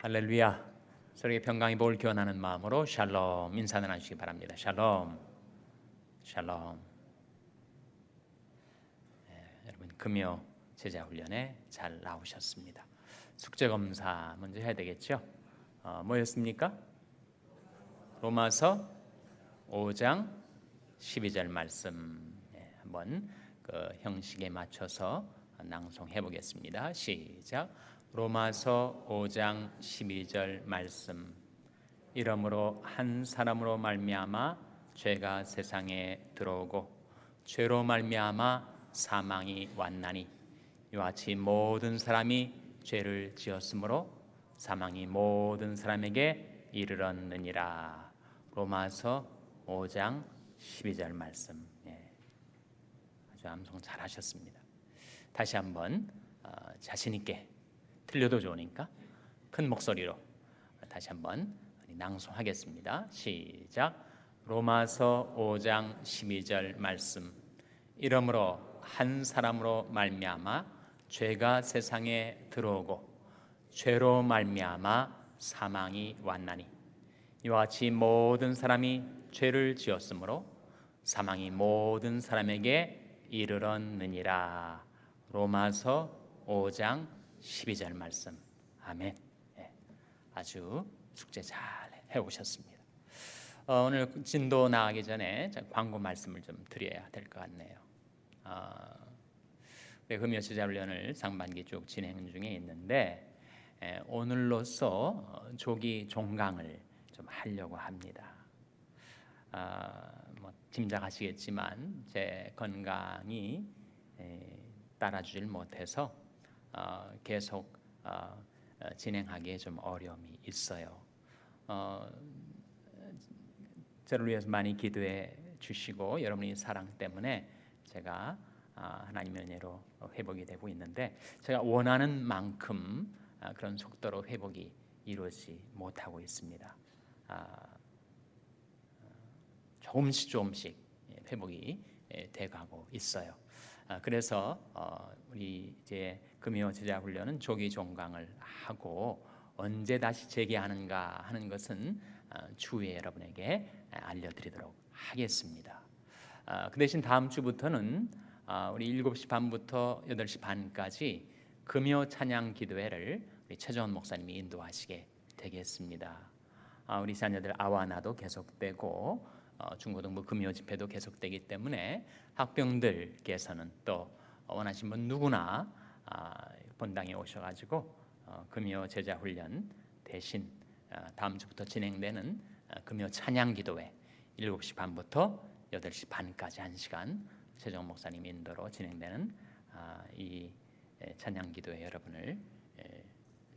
할렐루야. 서로에게 평강의 복을 기원하는 마음으로 샬롬 인사 나누시기 바랍니다. 샬롬. 샬롬. 여러분 금요 제자 훈련에 잘 나오셨습니다. 숙제 검사 먼저 해야 되겠죠? 뭐였습니까? 로마서 5장 12절 말씀 한번 그 형식에 맞춰서 낭송해 보겠습니다. 시작. 로마서 5장 12절 말씀. 이러므로 한 사람으로 말미암아 죄가 세상에 들어오고 죄로 말미암아 사망이 왔나니 이와 같이 모든 사람이 죄를 지었으므로 사망이 모든 사람에게 이르렀느니라. 로마서 5장 12절 말씀. 아주 암송 잘하셨습니다. 다시 한번 자신 있게 틀려도 좋으니까 큰 목소리로 다시 한번 낭송하겠습니다. 시작. 로마서 5장 12절 말씀. 이러므로 한 사람으로 말미암아 죄가 세상에 들어오고 죄로 말미암아 사망이 왔나니 이와 같이 모든 사람이 죄를 지었으므로 사망이 모든 사람에게 이르렀느니라. 로마서 5장 12절 말씀. 아멘. 아주 숙제 잘 해오셨습니다. 오늘 진도 나가기 전에 광고 말씀을 좀 드려야 될 것 같네요. 금요 제자 훈련을 상반기 쭉 진행 중에 있는데 오늘로써 조기 종강을 좀 하려고 합니다. 짐작하시겠지만 제 건강이 따라주질 못해서 계속 진행하기에 좀 어려움이 있어요. 저를 위해서 많이 기도해 주시고 여러분의 사랑 때문에 제가 하나님의 은혜로 회복이 되고 있는데 제가 원하는 만큼 그런 속도로 회복이 이루어지지 못하고 있습니다. 조금씩 회복이 돼가고 있어요. 그래서 우리 이제 금요 제자 훈련은 조기 종강을 하고 언제 다시 재개하는가 하는 것은 추후에 여러분에게 알려드리도록 하겠습니다. 그 대신 다음 주부터는 우리 7시 반부터 8시 반까지 금요 찬양 기도회를 우리 최정원 목사님이 인도하시게 되겠습니다. 우리 자녀들 아와나도 계속되고 중고등부 금요 집회도 계속되기 때문에 학병들께서는 또 원하시는 분 누구나 본당에 오셔가지고 금요 제자 훈련 대신 다음 주부터 진행되는 금요 찬양 기도회 7시 반부터 8시 반까지 1시간 최정 목사님 인도로 진행되는 이 찬양 기도회 여러분을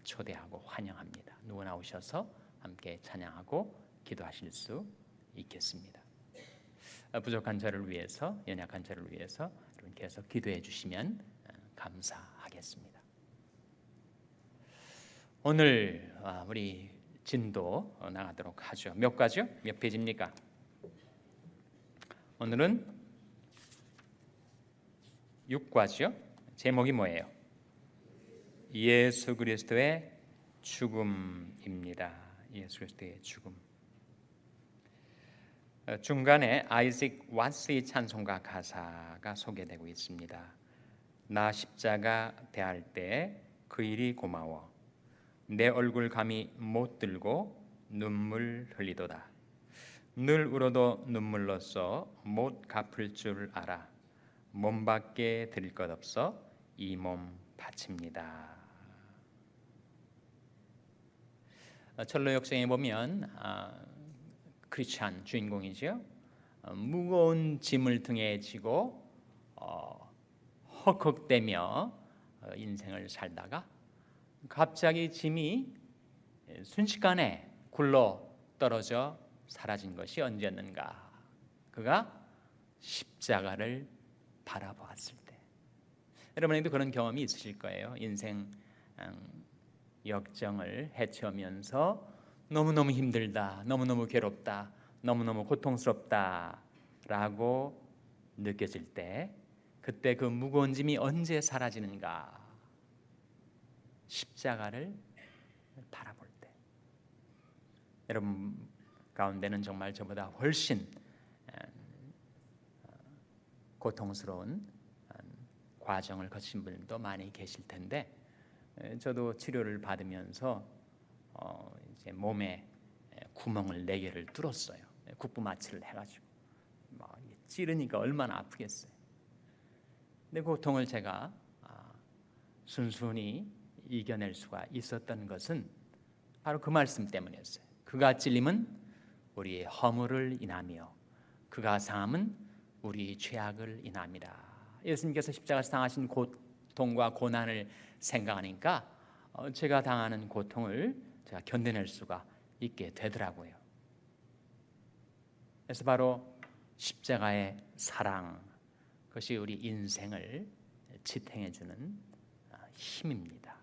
초대하고 환영합니다. 누구나 오셔서 함께 찬양하고 기도하실 수 있겠습니다. 부족한 저를 위해서, 연약한 저를 위해서 여러분 계속 기도해 주시면 감사하겠습니다. 오늘 우리 진도 나가도록 하죠. 몇 가지요? 몇 페이지입니까? 오늘은 6과죠. 제목이 뭐예요? 예수 그리스도의 죽음입니다. 예수 그리스도의 죽음. 중간에 아이직 왓스의 찬송가 가사가 소개되고 있습니다. 나 십자가 대할 때 그 일이 고마워. 내 얼굴 감히 못 들고 눈물 흘리도다. 늘 울어도 눈물로써 못 갚을 줄 알아. 몸밖에 드릴 것 없어 이 몸 바칩니다. 철로 역정에 보면 크리스찬 주인공이죠. 무거운 짐을 등에 지고 헉헉대며 인생을 살다가 갑자기 짐이 순식간에 굴러 떨어져 사라진 것이 언제였는가? 그가 십자가를 바라보았을 때. 여러분에도 그런 경험이 있으실 거예요. 인생 역정을 헤쳐면서 너무너무 힘들다, 너무너무 괴롭다, 너무너무 고통스럽다 라고 느껴질 때 그때 그 무거운 짐이 언제 사라지는가? 십자가를 바라볼 때. 여러분 가운데는 정말 저보다 훨씬 고통스러운 과정을 거친 분도 많이 계실 텐데, 저도 치료를 받으면서 이제 몸에 구멍을 4개를 뚫었어요. 국부마취를 해가지고 찌르니까 얼마나 아프겠어요. 근데 고통을 제가 순순히 이겨낼 수가 있었던 것은 바로 그 말씀 때문이었어요. 그가 찔림은 우리의 허물을 인하며 그가 상함은 우리 죄악을 인함이라. 예수님께서 십자가에서 당하신 고통과 고난을 생각하니까 제가 당하는 고통을 제가 견뎌낼 수가 있게 되더라고요. 그래서 바로 십자가의 사랑, 그것이 우리 인생을 지탱해주는 힘입니다.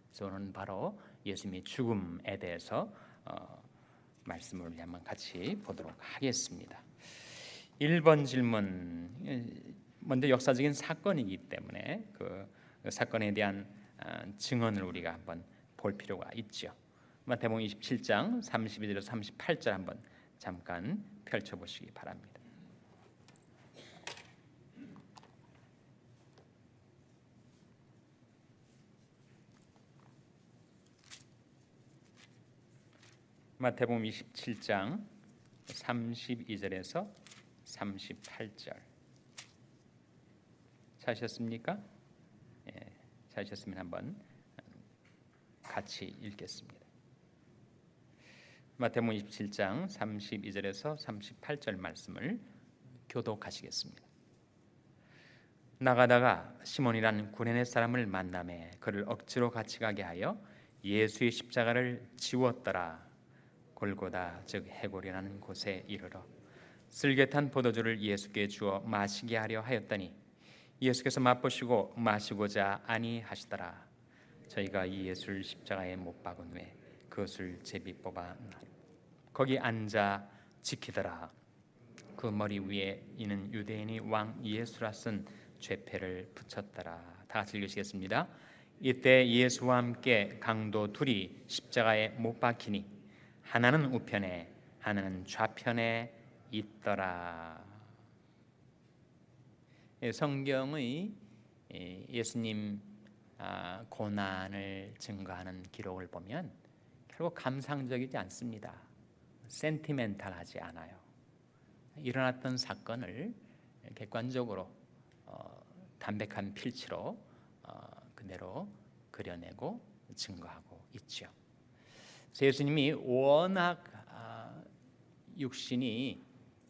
그래서 오늘은 바로 예수님의 죽음에 대해서 말씀을 한번 같이 보도록 하겠습니다. 1번 질문, 먼저 역사적인 사건이기 때문에 그 사건에 대한 증언을 우리가 한번 볼 필요가 있죠. 마태복음 27장 32절에서 38절 한번 잠깐 펼쳐보시기 바랍니다. 마태복음 27장 32절에서 38절 찾으셨습니까? 찾으셨으면 한번 같이 읽겠습니다. 마태복음 27장 32절에서 38절 말씀을 교독하시겠습니다. 나가다가 시몬이라는 구레네 사람을 만나매 그를 억지로 같이 가게 하여 예수의 십자가를 지웠더라. 골고다 즉 해골이라는 곳에 이르러 쓸개탄 포도주를 예수께 주어 마시게 하려 하였더니 예수께서 맛보시고 마시고자 아니하시더라. 저희가 이 예수를 십자가에 못 박은 후에 그것을 제비 뽑아 거기 앉아 지키더라. 그 머리 위에 이는 유대인이 왕 예수라 쓴 죄패를 붙였더라. 다 같이 읽으시겠습니다. 이때 예수와 함께 강도 둘이 십자가에 못 박히니 하나는 우편에 하나는 좌편에 있더라. 성경의 예수님 고난을 증거하는 기록을 보면 결국 감상적이지 않습니다. 센티멘탈하지 않아요. 일어났던 사건을 객관적으로 담백한 필치로 그대로 그려내고 증거하고 있죠. 예수님이 워낙 육신이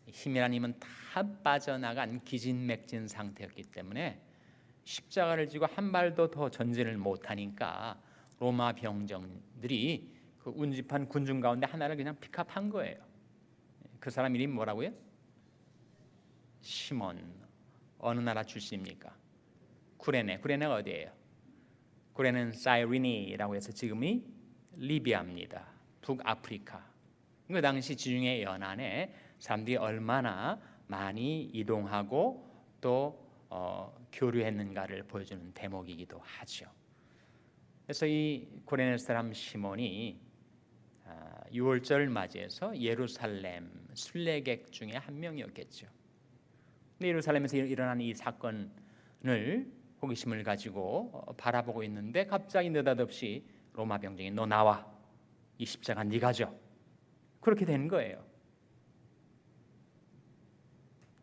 힘이란 힘은 다 빠져나간 기진맥진 상태였기 때문에 십자가를 지고 한 발도 더 전진을 못하니까 로마 병정들이 그 운집한 군중 가운데 하나를 그냥 픽업한 거예요. 그 사람 이름이 뭐라고요? 시몬. 어느 나라 출신입니까? 구레네가 어디예요? 구레네는 사이리니라고 해서 지금이 리비아입니다. 북아프리카. 그 당시 지중해 연안에 사람들이 얼마나 많이 이동하고 또 교류했는가를 보여주는 대목이기도 하죠. 그래서 이 구레네 사람 시몬이 6월절을 맞이해서 예루살렘 순례객 중에 한 명이었겠죠. 근데 예루살렘에서 일어난 이 사건을 호기심을 가지고 바라보고 있는데 갑자기 느닷없이 로마 병정이 너 나와, 이 십자가 네가 져. 그렇게 된 거예요.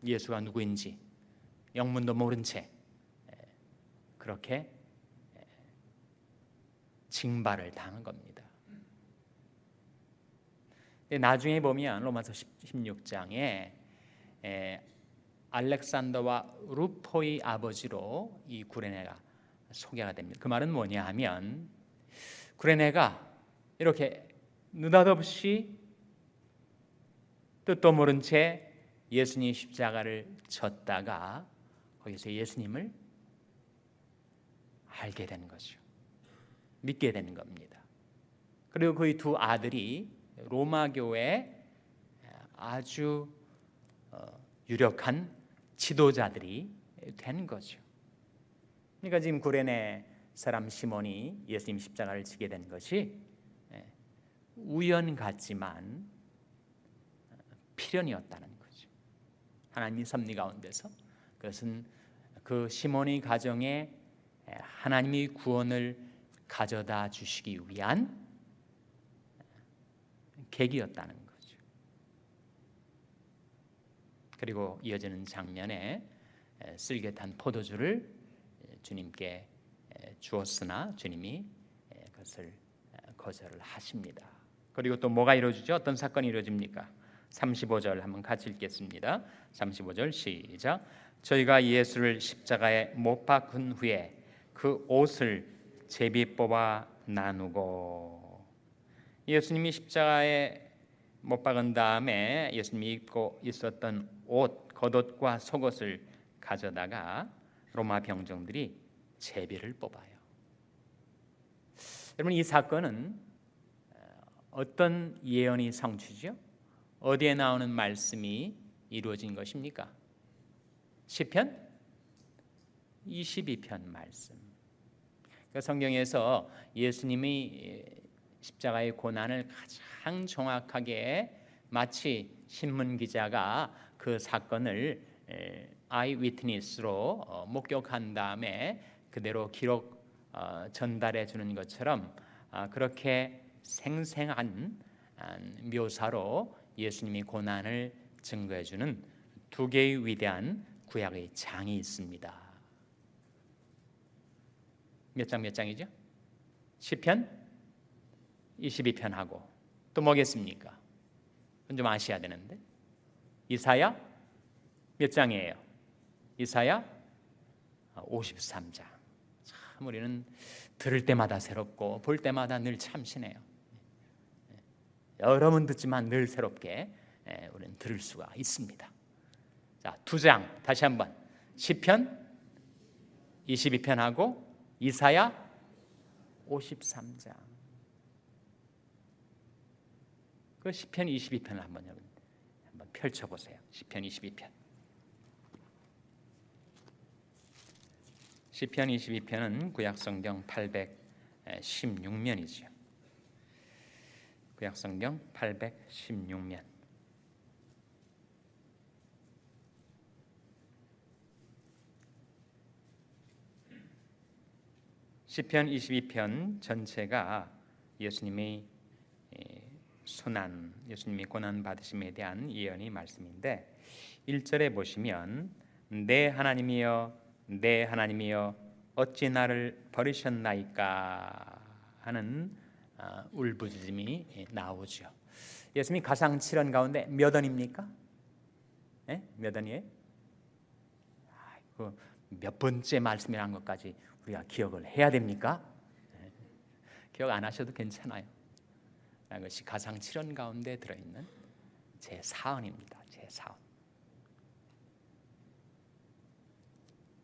예수가 누구인지 영문도 모른 채 그렇게 징발을 당한 겁니다. 나중에 보면 로마서 16장에 알렉산더와 루포의 아버지로 이 구레네가 소개가 됩니다. 그 말은 뭐냐 하면 구레네가 이렇게 느닷없이 뜻도 모른 채 예수님 십자가를 졌다가 거기서 예수님을 알게 되는 거죠. 믿게 되는 겁니다. 그리고 그의 두 아들이 로마 교회의 아주 유력한 지도자들이 된 거죠. 그러니까 지금 구레네 사람 시몬이 예수님 십자가를 지게 된 것이 우연 같지만 필연이었다는 거죠. 하나님이 섭리 가운데서 그것은 그 시몬의 가정에 하나님의 구원을 가져다 주시기 위한 계기였다는 거죠. 그리고 이어지는 장면에 쓸개탄 포도주를 주님께 주었으나 주님이 그것을 거절을 하십니다. 그리고 또 뭐가 이루어지죠? 어떤 사건이 이루어집니까? 35절 한번 같이 읽겠습니다. 35절 시작. 저희가 예수를 십자가에 못 박은 후에 그 옷을 제비 뽑아 나누고, 예수님이 십자가에 못 박은 다음에 예수님이 입고 있었던 옷, 겉옷과 속옷을 가져다가 로마 병정들이 제비를 뽑아요. 여러분, 이 사건은 어떤 예언이 성취죠? 어디에 나오는 말씀이 이루어진 것입니까? 시편 22편 말씀. 성경에서 예수님이 십자가의 고난을 가장 정확하게 마치 신문 기자가 그 사건을 아이 위트니스로 목격한 다음에 그대로 기록 전달해 주는 것처럼 그렇게 생생한 묘사로 예수님이 고난을 증거해 주는 두 개의 위대한 구약의 장이 있습니다. 몇 장이죠? 시편 22편하고 또 뭐겠습니까? 그건 좀 아셔야 되는데, 이사야 몇 장이에요? 이사야 53장. 참 우리는 들을 때마다 새롭고 볼 때마다 늘 참신해요. 여러 번 듣지만 늘 새롭게 우리는 들을 수가 있습니다. 자, 두 장 다시 한번, 시편 22편하고 이사야 53장. 그 시편 22편을 한번 펼쳐보세요. 시편 22편. 시편 22편은 구약성경 816면이죠. 구약성경 816면. 시편 22편 전체가 예수님의 순환, 예수님이 고난 받으심에 대한 예언의 말씀인데, 1절에 보시면 내 하나님이여 내 하나님이여 어찌 나를 버리셨나이까 하는 울부짖음이 나오죠. 예수님이 가상칠언 가운데 몇 원입니까? 몇 원이에요? 몇 번째 말씀이라는 것까지 우리가 기억을 해야 됩니까? 기억 안 하셔도 괜찮아요. 그것이 가상칠언 가운데 들어있는 제4언입니다. 제4언.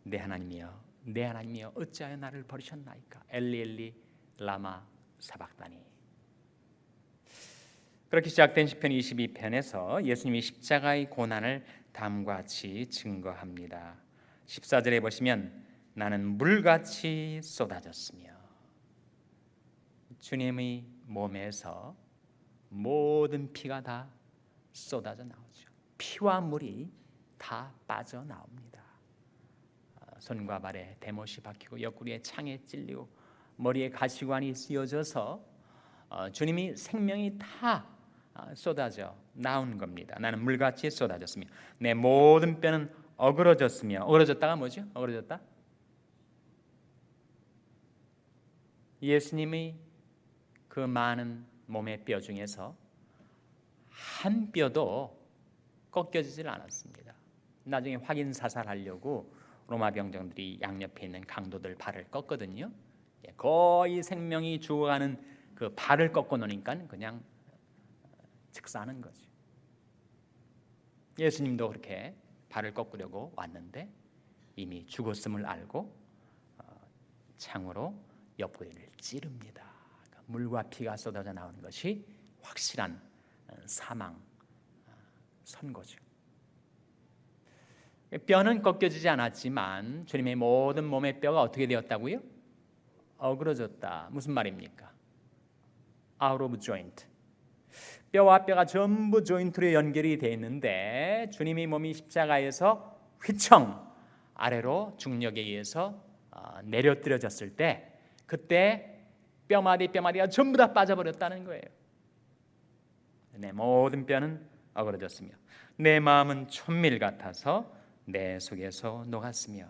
내 하나님이여 내 하나님이여 어찌하여 나를 버리셨나이까? 엘리 엘리 라마 사박다니. 그렇게 시작된 시편 22편에서 예수님이 십자가의 고난을 다음과 같이 증거합니다. 14절에 보시면 나는 물같이 쏟아졌으며, 주님의 몸에서 모든 피가 다 쏟아져 나오죠. 피와 물이 다 빠져나옵니다. 손과 발에 대못이 박히고 옆구리에 창에 찔리고 머리에 가시관이 씌어져서 주님이 생명이 다 쏟아져 나온 겁니다. 나는 물같이 쏟아졌으며 내 모든 뼈는 어그러졌으며. 어그러졌다가 뭐죠? 어그러졌다? 예수님의 그 많은 몸의 뼈 중에서 한 뼈도 꺾여지질 않았습니다. 나중에 확인 사살하려고 로마 병정들이 양옆에 있는 강도들 발을 꺾거든요. 거의 생명이 죽어가는 그 발을 꺾어 놓으니까 그냥 즉사하는 거죠. 예수님도 그렇게 발을 꺾으려고 왔는데 이미 죽었음을 알고 창으로 옆구리를 찌릅니다. 물과 피가 쏟아져 나오는 것이 확실한 사망 선고죠. 뼈는 꺾여지지 않았지만 주님의 모든 몸의 뼈가 어떻게 되었다고요? 어그러졌다. 무슨 말입니까? Out of joint, 뼈와 뼈가 전부 조인트로 연결이 되어 있는데 주님이 몸이 십자가에서 휘청 아래로 중력에 의해서 내려뜨려졌을 때 그때 뼈마디 뼈마디가 전부 다 빠져버렸다는 거예요. 내 모든 뼈는 어그러졌으며 내 마음은 촛밀 같아서 내 속에서 녹았으며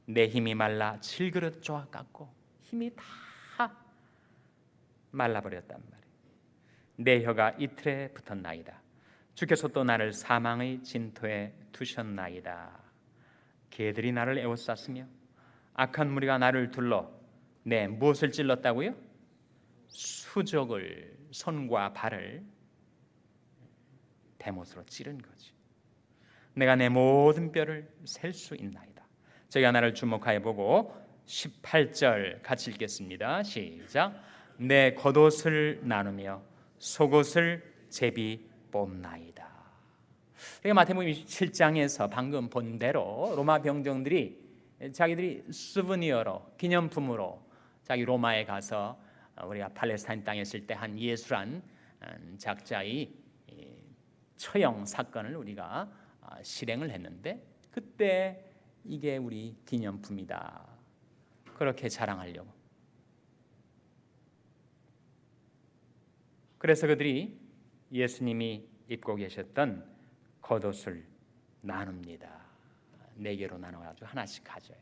내 힘이 말라 질그릇 조각 같고 힘이 다 말라버렸단 말이에요. 내 혀가 이틀에 붙었나이다. 주께서 또 나를 사망의 진토에 두셨나이다. 개들이 나를 에워쌌으며 악한 무리가 나를 둘러 내 무엇을 찔렀다고요? 수족을, 손과 발을 대못으로 찌른 거지. 내가 내 모든 뼈를 셀 수 있나이다. 제가 나를 주목하여 보고 18절 같이 읽겠습니다. 시작. 내 겉옷을 나누며 속옷을 제비 뽑나이다. 마태복음 27장에서 방금 본 대로 로마 병정들이 자기들이 수브니어로 기념품으로 자기 로마에 가서 우리가 팔레스타인 땅에 있을 때 한 예수란 작자의 처형 사건을 우리가 실행을 했는데 그때 이게 우리 기념품이다. 그렇게 자랑하려고. 그래서 그들이 예수님이 입고 계셨던 겉옷을 나눕니다. 4개로 나눠가지고 하나씩 가져요.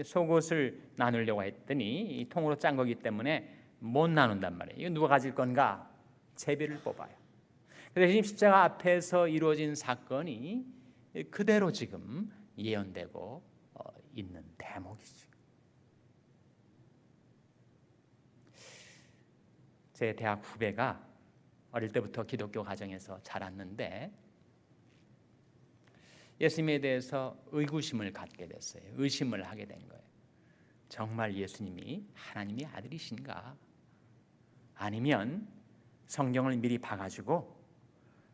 속옷을 나누려고 했더니 이 통으로 짠 거기 때문에 못 나눈단 말이에요. 이거 누가 가질 건가? 제비를 뽑아요. 그래서 지금 십자가 앞에서 이루어진 사건이 그대로 지금 예언되고 있는 대목이죠. 제 대학 후배가 어릴 때부터 기독교 가정에서 자랐는데 예수님에 대해서 의구심을 갖게 됐어요. 의심을 하게 된 거예요. 정말 예수님이 하나님의 아들이신가? 아니면 성경을 미리 봐가지고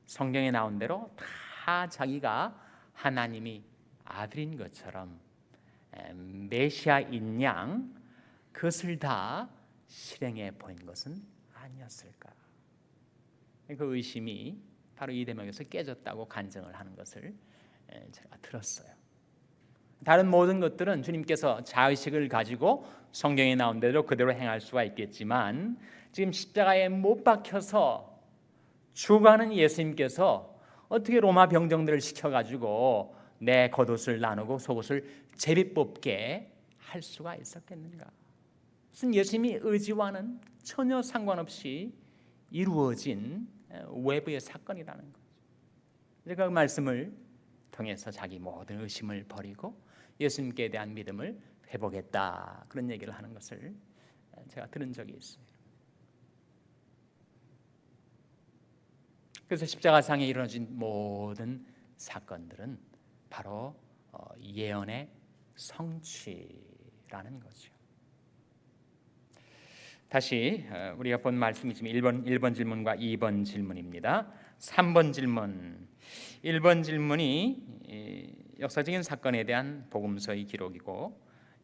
성경에 나온 대로 다 자기가 하나님이 아들인 것처럼 메시아인 양 그것을 다 실행해 보인 것은 아니었을까? 그 의심이 바로 이 대목에서 깨졌다고 간증을 하는 것을 제가 들었어요. 다른 모든 것들은 주님께서 자의식을 가지고 성경에 나온 대로 그대로 행할 수가 있겠지만 지금 십자가에 못 박혀서 죽어가는 예수님께서 어떻게 로마 병정들을 시켜가지고 내 겉옷을 나누고 속옷을 제비 뽑게 할 수가 있었겠는가? 무슨 예수님이 의지와는 전혀 상관없이 이루어진 외부의 사건이라는 거죠. 그 말씀을 통해서 자기 모든 의심을 버리고 예수님께 대한 믿음을 회복했다. 그런 얘기를 하는 것을 제가 들은 적이 있습니다. 그래서 십자가상에 이루어진 모든 사건들은 바로 예언의 성취라는 거죠. 다시 우리가 본 말씀이 지금 1번 질문과 2번 질문입니다. 3번 질문. 1번 질문이 역사적인 사건에 대한 복음서의 기록이고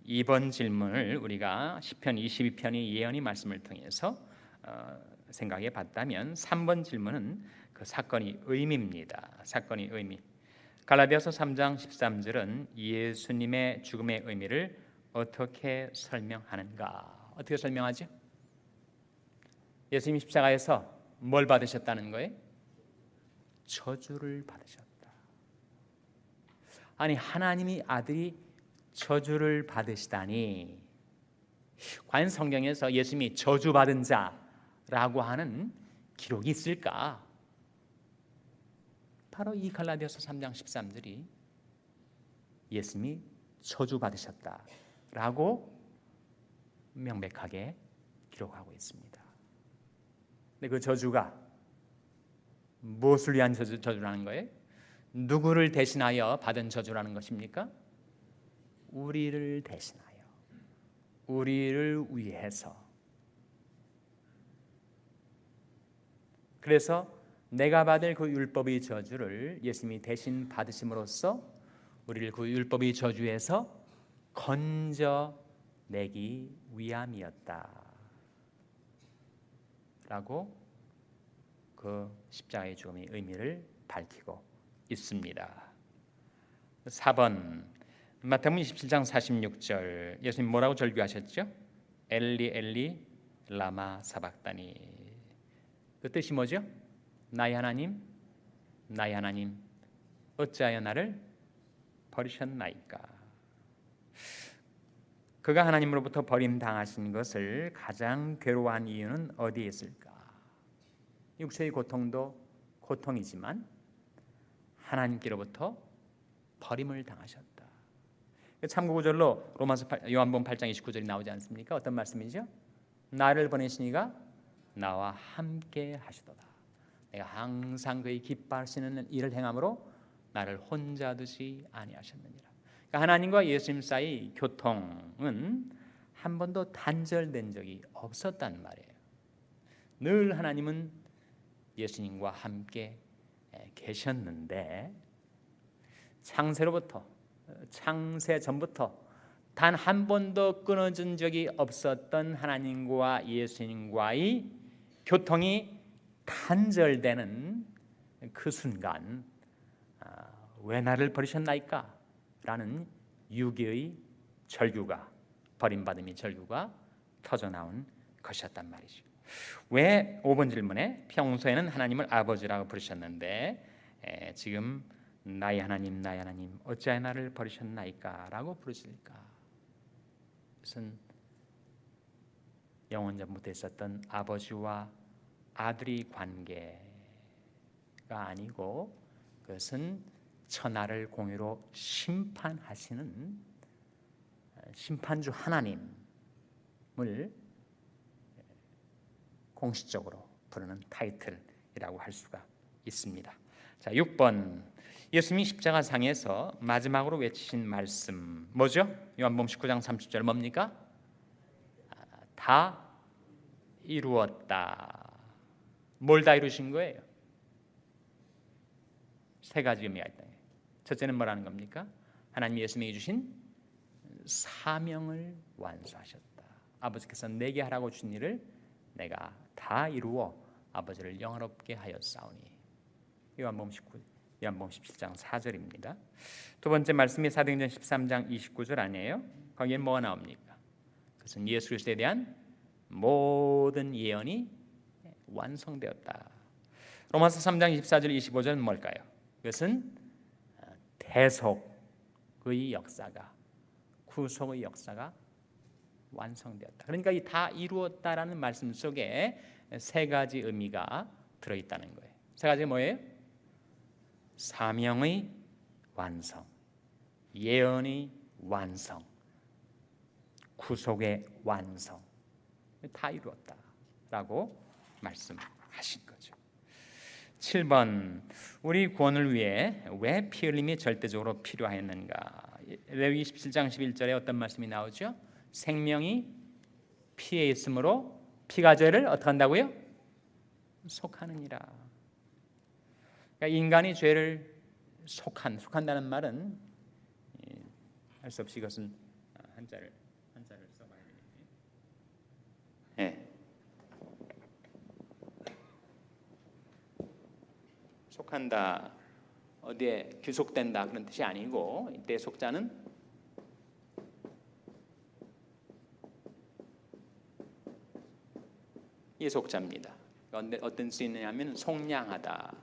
2번 질문을 우리가 시편 22편의 예언의 말씀을 통해서 생각해 봤다면 3번 질문은 그 사건의 의미입니다. 사건의 의미. 갈라디아서 3장 13절은 예수님의 죽음의 의미를 어떻게 설명하는가? 어떻게 설명하죠? 예수님이 십자가에서 뭘 받으셨다는 거예요? 저주를 받으셨다. 아니 하나님이 아들이 저주를 받으시다니 과연 성경에서 예수님이 저주받은 자라고 하는 기록이 있을까? 바로 이 갈라디아서 3장 13절이 예수님이 저주받으셨다라고 명백하게 기록하고 있습니다. 근데 그 저주가 무엇을 위한 저주라는 거예요? 누구를 대신하여 받은 저주라는 것입니까? 우리를 대신하여, 우리를 위해서. 그래서 내가 받을 그 율법의 저주를 예수님이 대신 받으심으로써 우리를 그 율법의 저주에서 건져내기 위함이었다 라고 그 십자가의 죽음의 의미를 밝히고 있습니다. 4번 마태복음 27장 46절 예수님 뭐라고 절규하셨죠? 엘리 엘리 라마 사박다니. 그 뜻이 뭐죠? 나의 하나님 나의 하나님 어찌하여 나를 버리셨나이까. 그가 하나님으로부터 버림당하신 것을 가장 괴로워한 이유는 어디에 있을까? 육체의 고통도 고통이지만 하나님께로부터 버림을 당하셨다. 참고구절로 요한복음 8장 29절이 나오지 않습니까? 어떤 말씀이죠? 나를 보내시니가 나와 함께 하시도다. 내가 항상 그의 기뻐하시는 일을 행함으로 나를 혼자 두지 아니하셨느니라. 그러니까 하나님과 예수님 사이 교통은 한 번도 단절된 적이 없었단 말이에요. 늘 하나님은 예수님과 함께 계셨는데 창세 전부터 단 한 번도 끊어진 적이 없었던 하나님과 예수님과의 교통이 단절되는 그 순간 왜 나를 버리셨나이까? 라는 유기의 절규가 버림받음의 절규가 터져나온 것이었단 말이죠. 왜 5번 질문에 평소에는 하나님을 아버지라고 부르셨는데 지금 나의 하나님 나의 하나님 어찌하여 나를 버리셨나이까? 라고 부르실까? 그것은 영원전부터 있었던 아버지와 아들의 관계가 아니고 그것은 천하를 공의로 심판하시는 심판주 하나님을 공식적으로 부르는 타이틀이라고 할 수가 있습니다. 자, 6번 예수님이 십자가상에서 마지막으로 외치신 말씀 뭐죠? 요한복음 19장 30절 뭡니까? 다 이루었다. 뭘 다 이루신 거예요? 세 가지 의미가 있다. 첫째는 뭐라는 겁니까? 하나님이 예수님에게 주신 사명을 완수하셨다. 아버지께서 내게 하라고 주신 일을 내가 다 이루어 아버지를 영화롭게 하였사오니. 요한복음 17장 4절입니다. 두 번째 말씀이 사도행전 13장 29절 아니에요? 거기에 뭐가 나옵니까? 그것은 예수 그리스도에 대한 모든 예언이 완성되었다. 로마서 3장 24절 25절은 뭘까요? 그것은 대속의 역사가 구속의 역사가 완성되었다. 그러니까 이 다 이루었다라는 말씀 속에 세 가지 의미가 들어있다는 거예요. 세 가지가 뭐예요? 사명의 완성, 예언의 완성, 구속의 완성, 다 이루었다라고 말씀하신 거죠. 7번 우리 구원을 위해 왜 피 흘림이 절대적으로 필요하였는가? 레위기 17장 11절에 어떤 말씀이 나오죠? 생명이 피에 있으므로 피가 죄를 어떻게 한다고요? 속하느니라. 그러니까 인간이 죄를 속한다는 말은 할 수 없이 이것은 한자를 써봐야 되겠네요. 네. 속한다, 어디에 귀속된다 그런 뜻이 아니고 이때 속자는 이 속자입니다. 어떤 수 있느냐면 속량하다,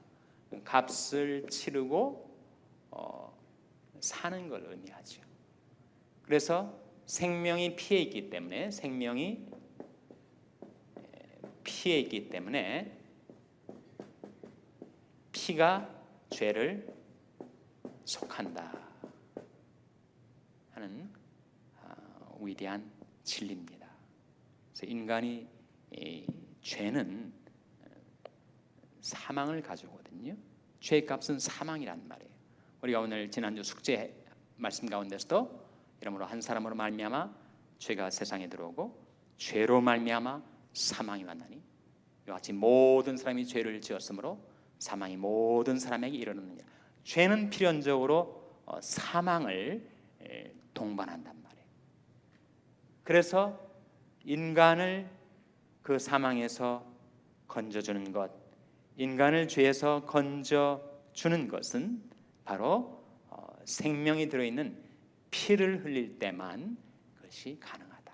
값을 치르고 사는 걸 의미하죠. 그래서 생명이 피해 있기 때문에 피가 죄를 속한다 하는 위대한 진리입니다. 그래서 인간이 죄는 사망을 가져오거든요. 죄의 값은 사망이란 말이에요. 우리가 오늘 지난주 숙제 말씀 가운데서도 이러므로 한 사람으로 말미암아 죄가 세상에 들어오고 죄로 말미암아 사망이 왔나니 이와 같이 모든 사람이 죄를 지었으므로 사망이 모든 사람에게 이르느니라. 죄는 필연적으로 사망을 동반한단 말이에요. 그래서 인간을 그 사망에서 건져주는 것, 인간을 죄에서 건져 주는 것은 바로 생명이 들어있는 피를 흘릴 때만 그것이 가능하다.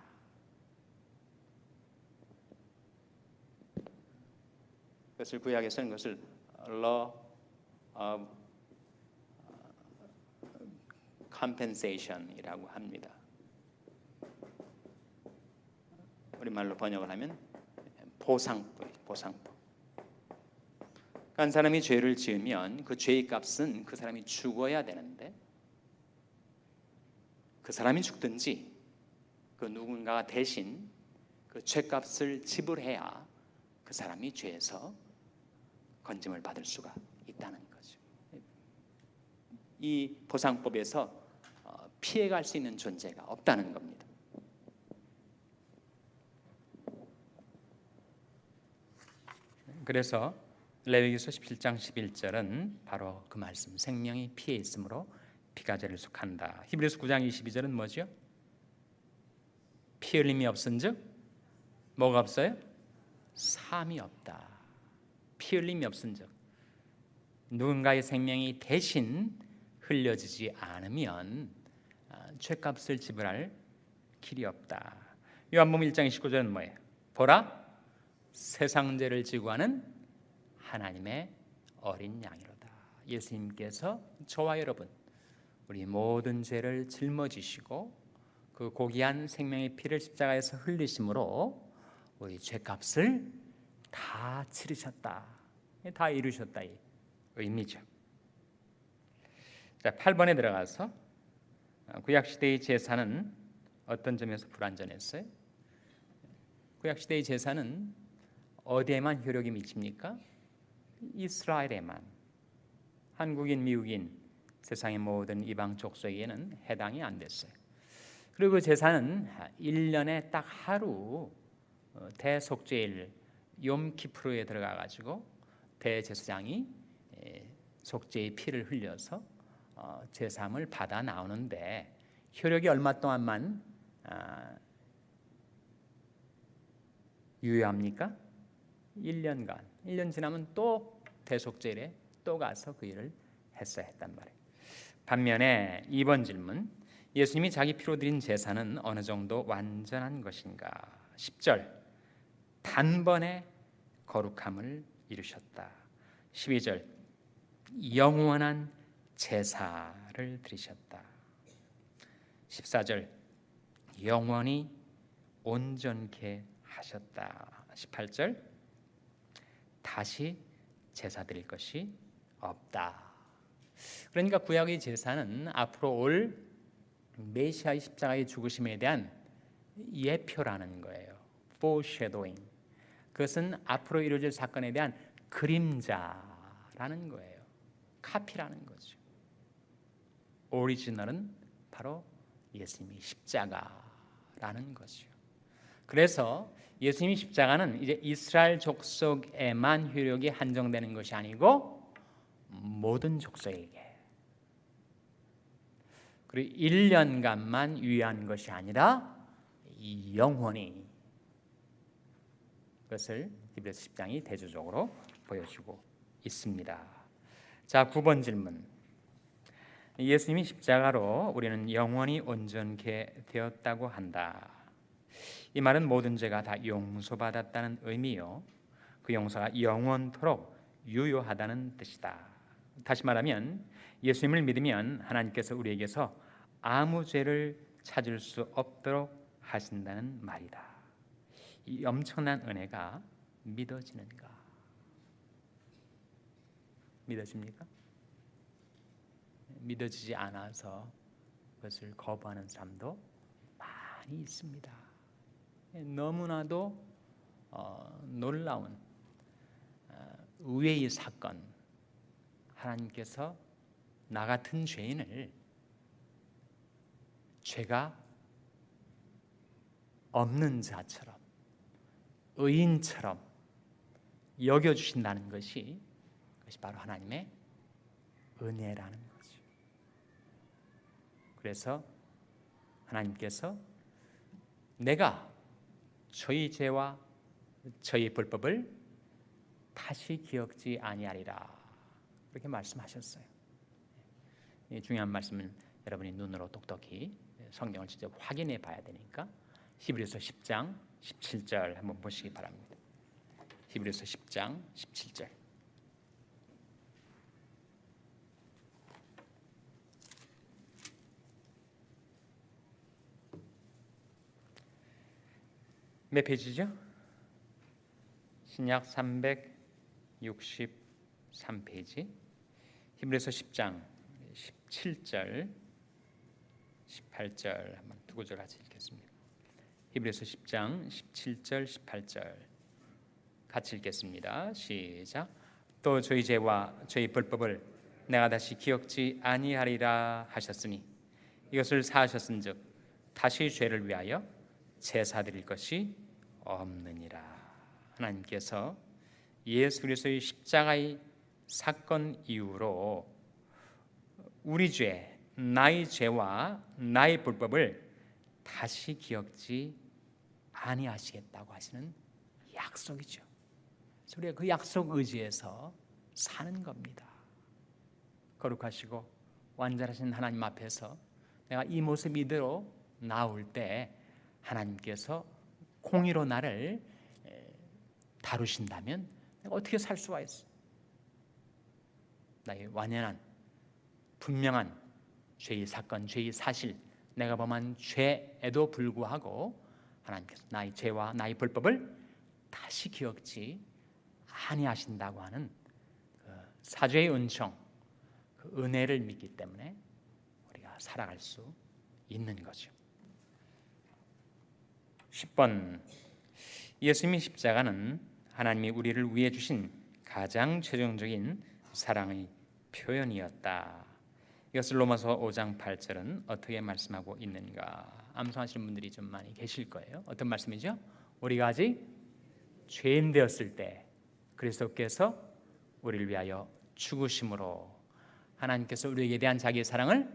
그것을 구약에서는 그것을 law of compensation이라고 합니다. 우리말로 번역을 하면 보상법. 한 사람이 죄를 지으면 그 죄의 값은 그 사람이 죽어야 되는데 그 사람이 죽든지 그 누군가가 대신 그 죄값을 지불해야 그 사람이 죄에서 건짐을 받을 수가 있다는 거죠. 이 보상법에서 피해갈 수 있는 존재가 없다는 겁니다. 그래서 레위기서 17장 11절은 바로 그 말씀, 생명이 피에 있으므로 피가 죄를 속한다. 히브리서 9장 22절은 뭐죠? 피 흘림이 없은즉 뭐가 없어요? 삶이 없다. 피 흘림이 없은즉 누군가의 생명이 대신 흘려지지 않으면 죄값을 지불할 길이 없다. 요한복음 1장 29절은 뭐예요? 보라, 세상 죄를 지고 하는 하나님의 어린 양이로다. 예수님께서 저와 여러분 우리 모든 죄를 짊어지시고 그 고귀한 생명의 피를 십자가에서 흘리심으로 우리 죄값을 다 치르셨다. 다 이루셨다 이 의미죠. 자, 8번에 들어가서 구약시대의 제사는 어떤 점에서 불완전했어요? 구약시대의 제사는 어디에만 효력이 미칩니까? 이스라엘에만. 한국인, 미국인, 세상의 모든 이방 족속에게는 해당이 안 됐어요. 그리고 그 제사는 1년에 딱 하루 대속죄일 욤키프르에 들어가 가지고 대제사장이 속죄의 피를 흘려서 제사함을 받아 나오는데 효력이 얼마 동안만 유효합니까? 1년간. 1년 지나면 또 대속죄일에 또 가서 그 일을 했어야 했단 말이에요. 반면에 2번 질문, 예수님이 자기 피로 드린 제사는 어느 정도 완전한 것인가? 10절, 단번에 거룩함을 이루셨다. 12절, 영원한 제사를 드리셨다. 14절, 영원히 온전케 하셨다. 18절, 다시 제사 드릴 것이 없다. 그러니까 구약의 제사는 앞으로 올 메시아의 십자가의 죽으심에 대한 예표라는 거예요. foreshadowing. 그것은 앞으로 이루어질 사건에 대한 그림자라는 거예요. 카피라는 거죠. 오리지널은 바로 예수님의 십자가라는 거죠. 그래서 예수님의 십자가는 이제 이스라엘 족속에만 효력이 한정되는 것이 아니고 모든 족속에게, 그리고 1년간만 유효한 것이 아니라 영원히, 그것을 히브리서 10장이 대조적으로 보여주고 있습니다. 자, 9번 질문. 예수님이 십자가로 우리는 영원히 온전케 되었다고 한다. 이 말은 모든 죄가 다 용서받았다는 의미요, 그 용서가 영원토록 유효하다는 뜻이다. 다시 말하면 예수님을 믿으면 하나님께서 우리에게서 아무 죄를 찾을 수 없도록 하신다는 말이다. 이 엄청난 은혜가 믿어지는가? 믿어집니까? 믿어지지 않아서 그것을 거부하는 사람도 많이 있습니다. 너무나도 놀라운 의외의 사건, 하나님께서 나 같은 죄인을 죄가 없는 자처럼, 의인처럼 여겨주신다는 것이, 그것이 바로 하나님의 은혜라는 거죠. 그래서 하나님께서 내가 저희 죄와 저희 불법을 다 다시 기억지 아니하리라 그렇게 말씀하셨어요. 이 중요한 말씀은 여러분이 눈으로 똑똑히 성경을 직접 확인해 봐야 되니까 히브리서 10장 17절 한번 보시기 바랍니다. 히브리서 10장 17절. 몇 페이지죠? 신약 363페이지. 히브리서 10장 17절 18절 한번 두 구절 같이 읽겠습니다. 히브리서 10장 17절 18절 같이 읽겠습니다. 시작. 또 저희 죄와 저희 불법을 내가 다시 기억지 아니하리라 하셨으니 이것을 사하셨은즉 다시 죄를 위하여 제사 드릴 것이 없느니라. 하나님께서 예수 그리스도의 십자가의 사건 이후로 우리 죄, 나의 죄와 나의 불법을 다시 기억지 아니하시겠다고 하시는 약속이죠. 그래서 우리가 그 약속 의지에서 사는 겁니다. 거룩하시고 완전하신 하나님 앞에서 내가 이 모습 이대로 나올 때 하나님께서 공의로 나를 다루신다면 내가 어떻게 살 수가 있어? 나의 완연한 분명한 죄의 사건, 죄의 사실, 내가 범한 죄에도 불구하고 하나님께서 나의 죄와 나의 불법을 다시 기억지 아니하신다고 하는 그 사죄의 은총, 그 은혜를 믿기 때문에 우리가 살아갈 수 있는 거죠. 10번, 예수님의 십자가는 하나님이 우리를 위해 주신 가장 최종적인 사랑의 표현이었다. 이것을 로마서 5장 8절은 어떻게 말씀하고 있는가? 암송하시는 분들이 좀 많이 계실 거예요. 어떤 말씀이죠? 우리가 아직 죄인 되었을 때 그리스도께서 우리를 위하여 죽으심으로 하나님께서 우리에게 대한 자기의 사랑을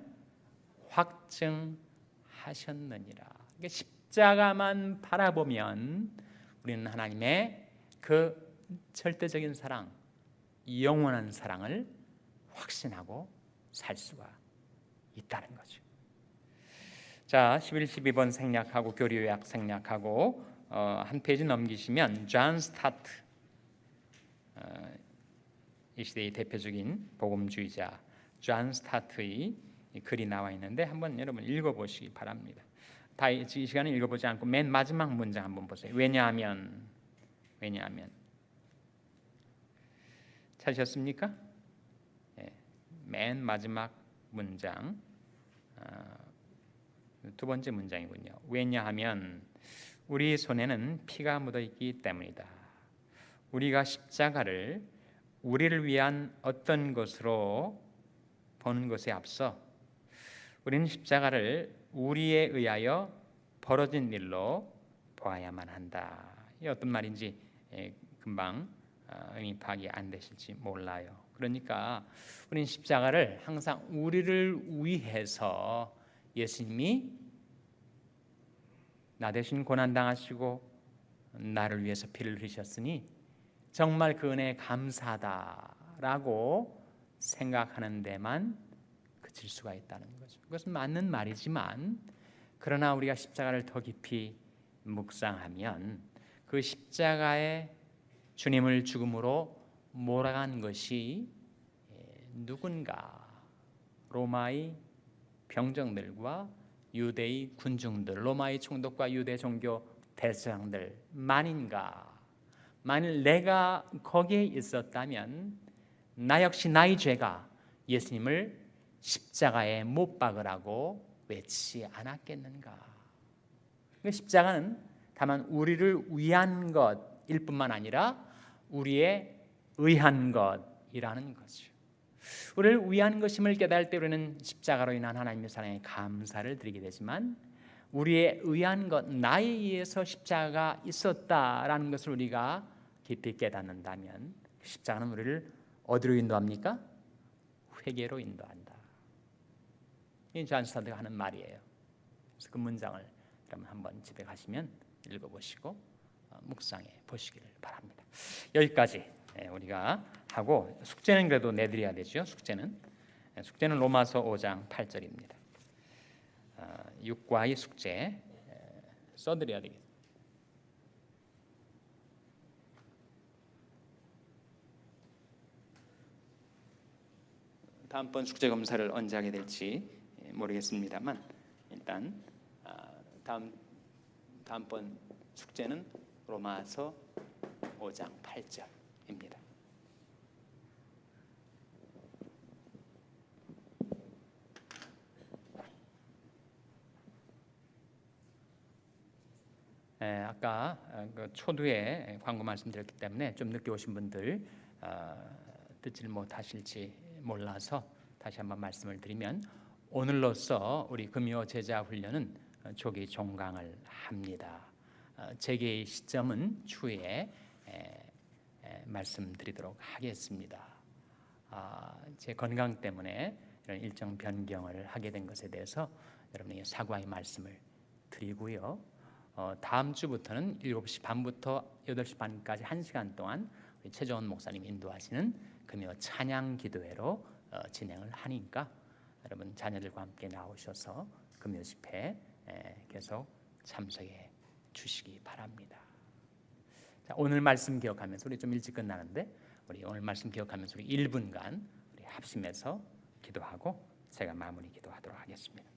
확증하셨느니라. 그러니까 십자가만 바라보면 우리는 하나님의 그 절대적인 사랑, 영원한 사랑을 확신하고 살 수가 있다는 거죠. 자, 11, 12번 생략하고 교리요약 생략하고 한 페이지 넘기시면 존 스타트, 이 시대의 대표적인 복음주의자 존 스타트의 글이 나와 있는데 한번 여러분 읽어보시기 바랍니다. 다 이 시간에 읽어보지 않고 맨 마지막 문장 한번 보세요. 왜냐하면 찾으셨습니까? 네, 맨 마지막 문장 두 번째 문장이군요. 왜냐하면 우리 손에는 피가 묻어 있기 때문이다. 우리가 십자가를 우리를 위한 어떤 것으로 보는 것에 앞서 우리는 십자가를 우리에 의하여 벌어진 일로 보아야만 한다. 이 어떤 말인지 금방 의미 파악이 안 되실지 몰라요. 그러니까 우리는 십자가를 항상 우리를 위해서 예수님이 나 대신 고난당하시고 나를 위해서 피를 흘리셨으니 정말 그 은혜에 감사하다라고 생각하는 데만 그칠 수가 있다는 거죠. 그것은 맞는 말이지만 그러나 우리가 십자가를 더 깊이 묵상하면 그 십자가에 주님을 죽음으로 몰아간 것이 누군가 로마의 병정들과 유대의 군중들, 로마의 총독과 유대 종교 대장들만인가? 만일 내가 거기에 있었다면 나 역시 나의 죄가 예수님을 십자가에 못 박으라고 외치지 않았겠는가? 십자가는 다만 우리를 위한 것일 뿐만 아니라 우리의 의한 것이라는 거죠. 우리를 위한 것임을 깨달을 때 우리는 십자가로 인한 하나님의 사랑에 감사를 드리게 되지만 우리의 의한 것, 나에 의해서 십자가가 있었다라는 것을 우리가 깊이 깨닫는다면 십자가는 우리를 어디로 인도합니까? 회개로 인도한다. 이 존 스타트가 하는 말이에요. 그래서 그 문장을 여러분 한번 집에 가시면 읽어보시고 묵상해 보시기를 바랍니다. 여기까지 우리가 하고 숙제는 그래도 내드려야 되죠. 숙제는 로마서 5장 8절입니다. 6과의 숙제 써드려야 되겠습니다. 다음번 숙제 검사를 언제 하게 될지 모르겠습니다만 일단 다음번 숙제는 로마서 5장 8절입니다. 아까 그 초두에 광고 말씀드렸기 때문에 좀 늦게 오신 분들 듣질 못하실지 몰라서 다시 한번 말씀을 드리면, 오늘로써 우리 금요 제자 훈련은 조기 종강을 합니다. 재개의 시점은 추후에 말씀드리도록 하겠습니다. 제 건강 때문에 이런 일정 변경을 하게 된 것에 대해서 여러분에게 사과의 말씀을 드리고요. 다음 주부터는 7시 반부터 8시 반까지 1시간 동안 우리 최정원 목사님이 인도하시는 금요 찬양 기도회로 진행을 하니까 여러분 자녀들과 함께 나오셔서 금요 집회 계속 참석해 주시기 바랍니다. 자, 오늘 말씀 기억하면서, 우리 좀 일찍 끝나는데 우리 오늘 말씀 기억하면서 우리 1분간 우리 합심해서 기도하고 제가 마무리 기도하도록 하겠습니다.